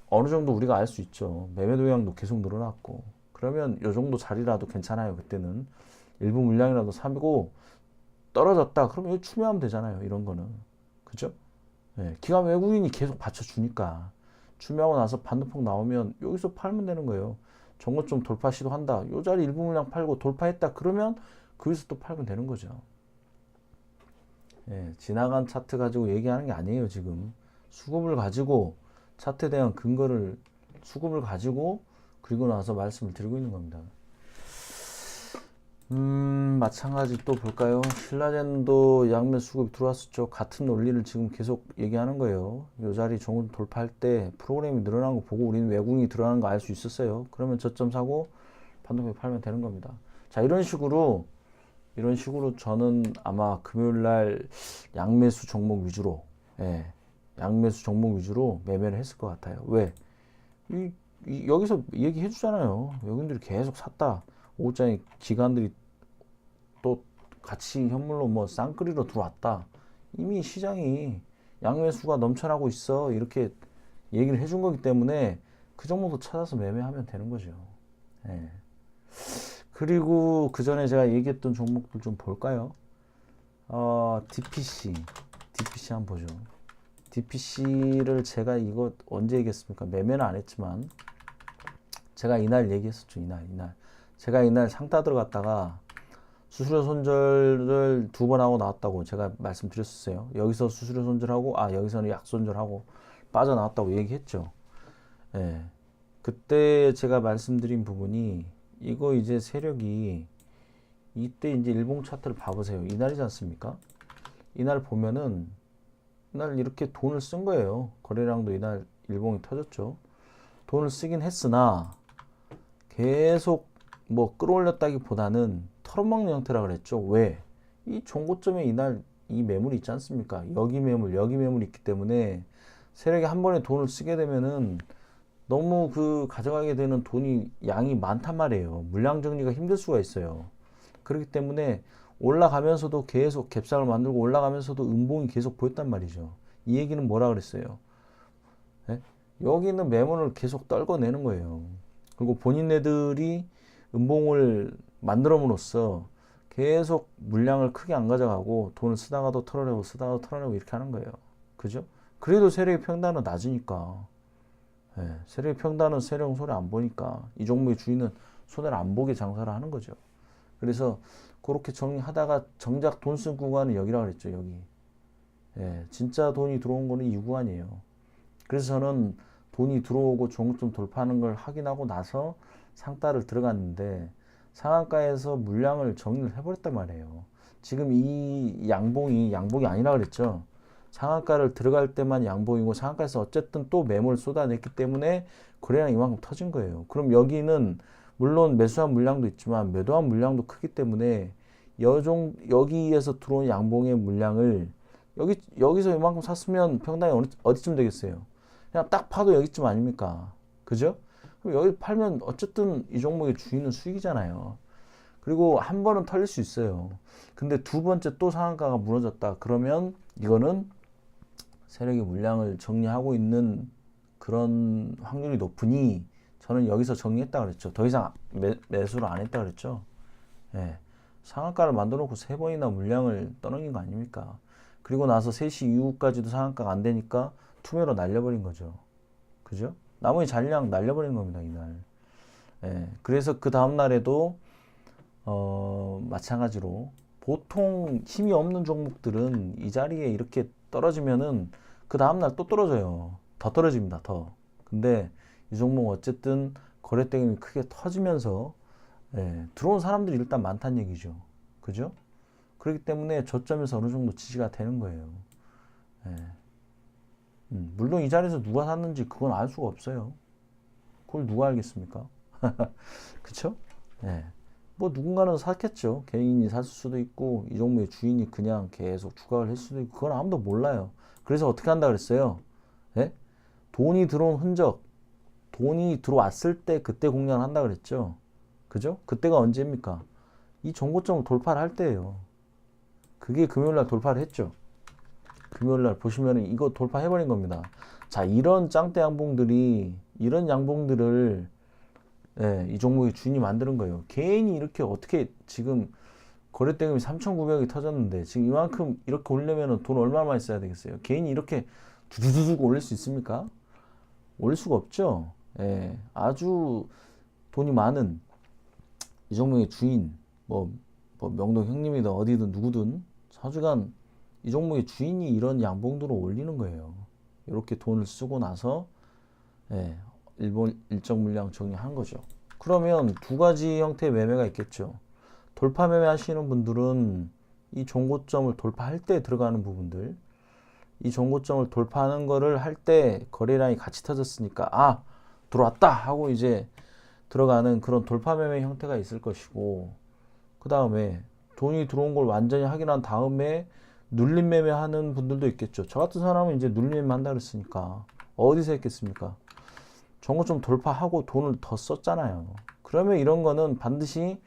어느 정도 우리가 알 수 있죠. 매매 도량도 계속 늘어났고. 그러면 요 정도 자리라도 괜찮아요. 그때는 일부 물량이라도 사고 떨어졌다. 그러면 이거 추매하면 되잖아요. 이런 거는. 그죠? 예, 기관 외국인이 계속 받쳐주니까 추매하고 나서 반등폭 나오면 여기서 팔면 되는 거예요. 정고점 돌파 시도한다. 요 자리 일부 물량 팔고 돌파했다. 그러면 거기서 또 팔면 되는 거죠. 예, 지나간 차트 가지고 얘기하는 게 아니에요. 지금 수급을 가지고 차트에 대한 근거를 수급을 가지고 그리고 나서 말씀을 드리고 있는 겁니다. 마찬가지 또 볼까요? 신라젠도 양면 수급이 들어왔었죠. 같은 논리를 지금 계속 얘기하는 거예요. 요 자리 정도 돌파할 때 프로그램이 늘어난 거 보고 우리는 외국인이 들어가는 거 알 수 있었어요. 그러면 저점 사고 반등배 팔면 되는 겁니다. 자, 이런 식으로 저는 아마 금요일 날 양매수 종목 위주로 예, 양매수 종목 위주로 매매를 했을 것 같아요. 왜? 여기서 얘기해 주잖아요. 외국인들이 계속 샀다. 오후장에 기관들이 또 같이 현물로 뭐 쌍끌이로 들어왔다. 이미 시장이 양매수가 넘쳐나고 있어. 이렇게 얘기를 해준 거기 때문에 그 종목도 찾아서 매매하면 되는 거죠. 예. 그리고 그 전에 제가 얘기했던 종목들 좀 볼까요? DPC 한번 보죠. DPC를 제가 이거 언제 얘기했습니까? 매매는 안 했지만 제가 이날 얘기했었죠. 이날 제가 이날 상따 들어갔다가 수수료 손절을 2번 하고 나왔다고 제가 말씀드렸었어요. 여기서 수수료 손절하고, 여기서는 약 손절하고 빠져나왔다고 얘기했죠. 예. 그때 제가 말씀드린 부분이, 이거 이제 세력이, 이때 이제 일봉 차트를 봐보세요. 이날이지 않습니까? 이날 보면은, 이날 이렇게 돈을 쓴 거예요. 거래량도 이날 일봉이 터졌죠. 돈을 쓰긴 했으나, 계속 뭐 끌어올렸다기보다는 털어먹는 형태라 그랬죠. 왜? 이 종고점에 이날 이 매물이 있지 않습니까? 여기 매물, 여기 매물이 있기 때문에 세력이 한 번에 돈을 쓰게 되면은 너무 그 가져가게 되는 돈이 양이 많단 말이에요. 물량 정리가 힘들 수가 있어요. 그렇기 때문에 올라가면서도 계속 갭상을 만들고 올라가면서도 음봉이 계속 보였단 말이죠. 이 얘기는 뭐라 그랬어요? 예? 여기 있는 매물을 계속 떨궈내는 거예요. 그리고 본인네들이 음봉을 만들어으로써 계속 물량을 크게 안 가져가고 돈을 쓰다가도 털어내고 쓰다가도 털어내고 이렇게 하는 거예요. 그죠? 그래도 세력의 평단은 낮으니까. 예, 세력의 평단은 세력은 손해 안 보니까 이 종목의 주인은 손해를 안 보게 장사를 하는 거죠. 그래서 그렇게 정리하다가 정작 돈 쓴 구간은 여기라고 그랬죠. 여기. 예, 진짜 돈이 들어온 거는 이 구간이에요. 그래서 저는 돈이 들어오고 종점 돌파하는 걸 확인하고 나서 상따를 들어갔는데 상한가에서 물량을 정리를 해버렸단 말이에요. 지금 이 양봉이 아니라 그랬죠. 상한가를 들어갈 때만 양봉이고 상한가에서 어쨌든 또 매물을 쏟아냈기 때문에 거래량이 이만큼 터진 거예요. 그럼 여기는 물론 매수한 물량도 있지만 매도한 물량도 크기 때문에 여기에서 들어온 양봉의 물량을 여기서 이만큼 샀으면 평당이 어디쯤 되겠어요? 그냥 딱 파도 여기쯤 아닙니까? 그죠? 그럼 여기 팔면 어쨌든 이 종목의 주인은 수익이잖아요. 그리고 한 번은 털릴 수 있어요. 근데 두 번째 또 상한가가 무너졌다. 그러면 이거는 세력이 물량을 정리하고 있는 그런 확률이 높으니 저는 여기서 정리했다 그랬죠. 더 이상 매수를 안 했다 그랬죠. 예. 상한가를 만들어 놓고 세 번이나 물량을 떠넘긴 거 아닙니까? 그리고 나서 3시 이후까지도 상한가가 안 되니까 투매로 날려버린 거죠. 그죠? 나머지 잔량 날려버린 겁니다, 이날. 예. 그래서 그 다음날에도, 마찬가지로 보통 힘이 없는 종목들은 이 자리에 이렇게 떨어지면은 그 다음날 또 떨어져요. 더 떨어집니다, 더. 근데 이 종목 어쨌든 거래대금이 크게 터지면서, 예, 들어온 사람들이 일단 많다는 얘기죠. 그죠? 그렇기 때문에 저점에서 어느 정도 지지가 되는 거예요. 예. 물론 이 자리에서 누가 샀는지 그건 알 수가 없어요. 그걸 누가 알겠습니까? 그쵸? 예. 뭐 누군가는 샀겠죠. 개인이 샀을 수도 있고 이 종목의 주인이 그냥 계속 추가를 했을 수도 있고 그건 아무도 몰라요. 그래서 어떻게 한다 그랬어요? 예? 돈이 들어온 흔적, 돈이 들어왔을 때 그때 공략을 한다 그랬죠. 그죠? 그때가 언제입니까? 이 정고점을 돌파를 할 때예요. 그게 금요일날 돌파를 했죠. 금요일날 보시면 이거 돌파해버린 겁니다. 자, 이런 짱대 양봉들이, 이런 양봉들을, 예, 이 종목의 주인이 만드는 거예요. 개인이 이렇게 어떻게 지금 거래대금이 3,900이 터졌는데 지금 이만큼 이렇게 올리면 돈 얼마나 많이 써야 되겠어요? 개인이 이렇게 두두두둑 올릴 수 있습니까? 올릴 수가 없죠. 예, 아주 돈이 많은 이 종목의 주인, 뭐 명동 형님이든 어디든 누구든 사주간 이 종목의 주인이 이런 양봉도로 올리는 거예요. 이렇게 돈을 쓰고 나서, 예, 일정 물량 정리한 거죠. 그러면 두 가지 형태의 매매가 있겠죠. 돌파 매매 하시는 분들은 이 종고점을 돌파할 때 들어가는 부분들, 이 종고점을 돌파하는 거를 할 때 거래량이 같이 터졌으니까 들어왔다 하고 이제 들어가는 그런 돌파 매매 형태가 있을 것이고, 그 다음에 돈이 들어온 걸 완전히 확인한 다음에 눌림 매매 하는 분들도 있겠죠. 저 같은 사람은 이제 눌림 매매 한다 그랬으니까 어디서 했겠습니까? 종고점 돌파하고 돈을 더 썼잖아요. 그러면 이런 거는 반드시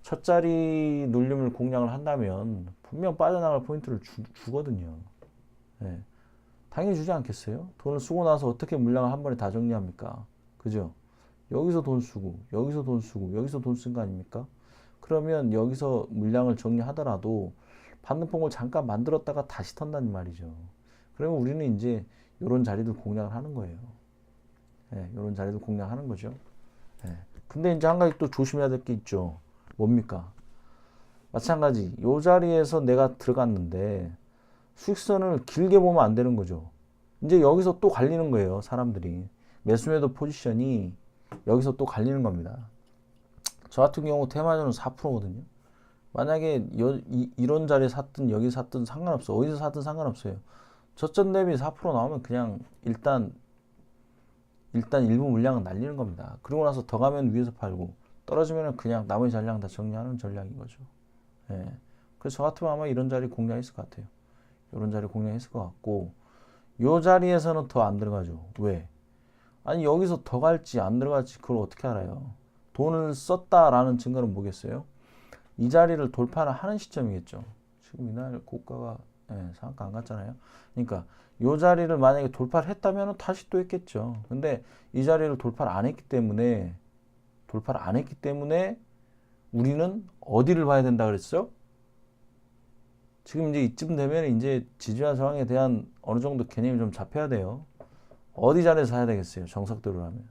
첫 자리 눌림을 공략을 한다면 분명 빠져나갈 포인트를 주거든요. 예. 당연히 주지 않겠어요? 돈을 쓰고 나서 어떻게 물량을 한 번에 다 정리합니까? 그죠? 여기서 돈 쓰고 여기서 돈 쓰고 여기서 돈 쓴 거 아닙니까? 그러면 여기서 물량을 정리하더라도 받는 뽕을 잠깐 만들었다가 다시 턴다는 말이죠. 그러면 우리는 이제 이런 자리들 공략을 하는 거예요. 예, 이런 자리들 공략하는 거죠. 예. 근데 이제 한 가지 또 조심해야 될 게 있죠. 뭡니까? 마찬가지 요 자리에서 내가 들어갔는데 수익선을 길게 보면 안 되는 거죠. 이제 여기서 또 갈리는 거예요. 사람들이 매수매도 포지션이 여기서 또 갈리는 겁니다. 저 같은 경우 테마주는 4%거든요. 만약에 이런 자리에 샀든 여기 샀든 상관없어. 어디서 샀든 상관없어요. 저점 대비 4% 나오면 그냥 일단 일부 물량은 날리는 겁니다. 그러고 나서 더 가면 위에서 팔고 떨어지면 그냥 나머지 전량 다 정리하는 전략인 거죠. 예. 그래서 저 같으면 아마 이런 자리 공략했을 것 같아요. 이런 자리 공략했을 것 같고 요 자리에서는 더 안 들어가죠. 왜? 아니 여기서 더 갈지 안 들어갈지 그걸 어떻게 알아요? 돈을 썼다라는 증거는 뭐겠어요? 이 자리를 돌파를 하는 시점이겠죠. 지금 이날 고가가 상한가 안 갔잖아요. 그러니까 이 자리를 만약에 돌파를 했다면 다시 또 했겠죠. 근데 이 자리를 돌파를 안 했기 때문에 우리는 어디를 봐야 된다 그랬죠? 지금 이제 이쯤 되면 이제 지지와 저항에 대한 어느 정도 개념이 좀 잡혀야 돼요. 어디 자리에서 사야 되겠어요? 정석대로라면.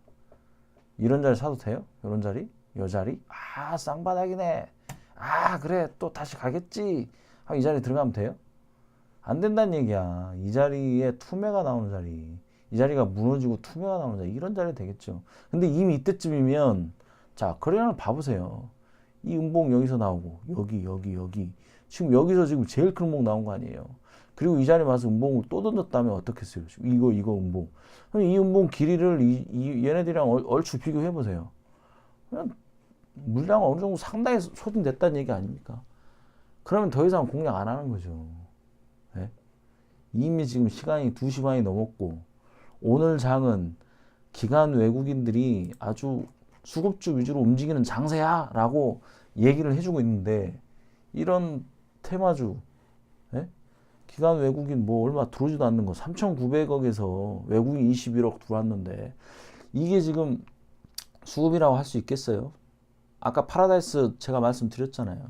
이런 자리 사도 돼요? 이런 자리? 요 자리? 아, 쌍바닥이네. 아, 그래. 또 다시 가겠지. 이 자리 들어가면 돼요? 안 된다는 얘기야. 이 자리에 투매가 나오는 자리. 이 자리가 무너지고 투매가 나오는 자리. 이런 자리 되겠죠. 근데 이미 이때쯤이면 자, 거래량을 봐보세요. 이 음봉 여기서 나오고 여기 지금 여기서 지금 제일 큰 음봉 나온 거 아니에요. 그리고 이 자리에 와서 음봉을 또 던졌다면 어떻겠어요? 이거 음봉. 그럼 이 음봉 길이를 얘네들이랑 얼추 비교해 보세요. 그냥 물량 어느 정도 상당히 소진됐다는 얘기 아닙니까? 그러면 더 이상 공략 안 하는 거죠. 네? 이미 지금 시간이 2시 반이 넘었고 오늘 장은 기관 외국인들이 아주 수급주 위주로 움직이는 장세야 라고 얘기를 해주고 있는데 이런 테마주 기관 외국인 뭐 얼마 들어오지도 않는 거 3,900억에서 외국인 21억 들어왔는데 이게 지금 수급이라고 할 수 있겠어요? 아까 파라다이스 제가 말씀드렸잖아요.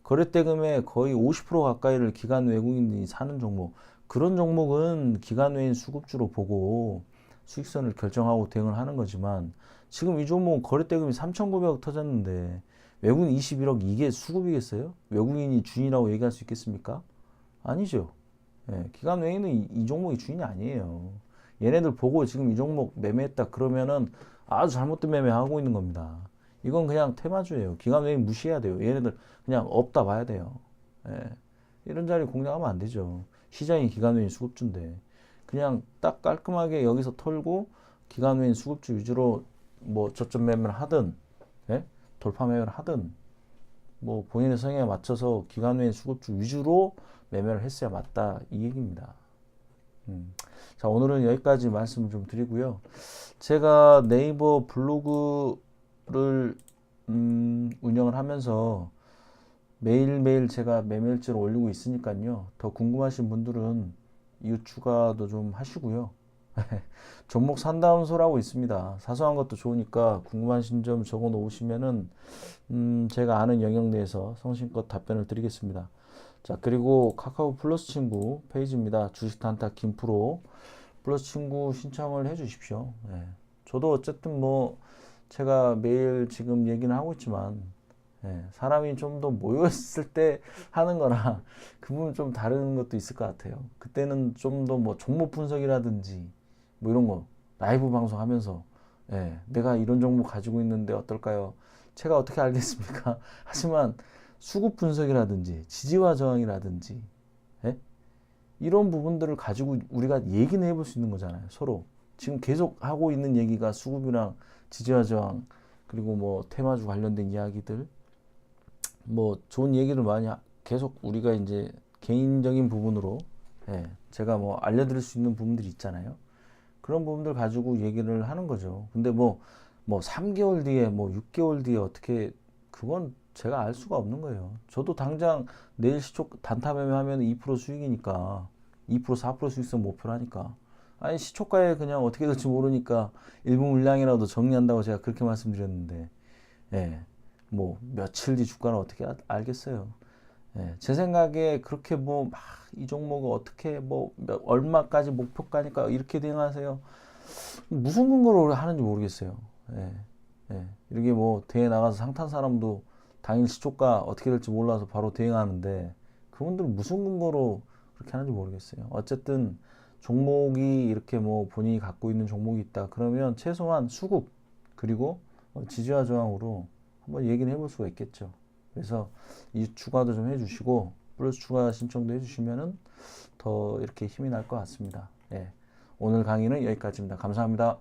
거래대금의 거의 50% 가까이를 기관 외국인들이 사는 종목. 그런 종목은 기관 외인 수급주로 보고 수익선을 결정하고 대응을 하는 거지만 지금 이 종목은 거래대금이 3,900억 터졌는데 외국인 21억 이게 수급이겠어요? 외국인이 주인이라고 얘기할 수 있겠습니까? 아니죠. 기관 외인은 이 종목이 주인이 아니에요. 얘네들 보고 지금 이 종목 매매했다 그러면은 아주 잘못된 매매하고 있는 겁니다. 이건 그냥 테마주예요. 기관 외인 무시해야 돼요. 얘네들 그냥 없다 봐야 돼요. 이런 자리 공략하면 안 되죠. 시장이 기관 외인 수급주인데 그냥 딱 깔끔하게 여기서 털고 기관 외인 수급주 위주로 뭐 저점 매매를 하든 돌파 매매를 하든 뭐 본인의 성향에 맞춰서 기관 외인 수급주 위주로 매매를 했어야 맞다 이 얘기입니다. 자, 오늘은 여기까지 말씀을 좀 드리고요. 제가 네이버 블로그를 운영을 하면서 매일매일 제가 매매일지를 올리고 있으니까요. 더 궁금하신 분들은 이웃 추가도 좀 하시고요. 종목 상담소라고 있습니다. 사소한 것도 좋으니까 궁금하신 점 적어 놓으시면은 제가 아는 영역 내에서 성심껏 답변을 드리겠습니다. 자, 그리고 카카오 플러스 친구 페이지입니다. 주식 단타 김프로 플러스 친구 신청을 해 주십시오. 저도 어쨌든 뭐 제가 매일 지금 얘기는 하고 있지만 사람이 좀 더 모였을 때 하는 거나 그 부분 좀 다른 것도 있을 것 같아요. 그때는 좀 더 뭐 종목 분석이라든지 뭐 이런 거 라이브 방송하면서 내가 이런 종목 가지고 있는데 어떨까요? 제가 어떻게 알겠습니까? 하지만 수급 분석이라든지 지지와 저항이라든지 이런 부분들을 가지고 우리가 얘기는 해볼 수 있는 거잖아요. 서로 지금 계속 하고 있는 얘기가 수급이랑 지지와 저항 그리고 뭐 테마주 관련된 이야기들 뭐 좋은 얘기를 많이 계속 우리가 이제 개인적인 부분으로 제가 뭐 알려드릴 수 있는 부분들이 있잖아요. 그런 부분들 가지고 얘기를 하는 거죠. 근데 뭐 3개월 뒤에 뭐 6개월 뒤에 어떻게 그건 제가 알 수가 없는 거예요. 저도 당장 내일 시초 단타 매매하면 2% 수익이니까 2% 4% 수익성 목표로 하니까 아니 시초가에 그냥 어떻게 될지 모르니까 일부 물량이라도 정리한다고 제가 그렇게 말씀드렸는데 뭐 며칠 뒤 주가는 어떻게 알겠어요. 제 생각에 그렇게 뭐 막 이 종목을 어떻게 뭐 얼마까지 목표가니까 이렇게 대응하세요. 무슨 근거로 하는지 모르겠어요. 이렇게 뭐 대회 나가서 상탄 사람도 당일 시초가 어떻게 될지 몰라서 바로 대응하는데 그분들은 무슨 근거로 그렇게 하는지 모르겠어요. 어쨌든 종목이 이렇게 뭐 본인이 갖고 있는 종목이 있다 그러면 최소한 수급 그리고 지지와 저항으로 한번 얘기는 해볼 수가 있겠죠. 그래서 이 추가도 좀 해주시고 플러스 추가 신청도 해주시면은 더 이렇게 힘이 날 것 같습니다. 예. 오늘 강의는 여기까지입니다. 감사합니다.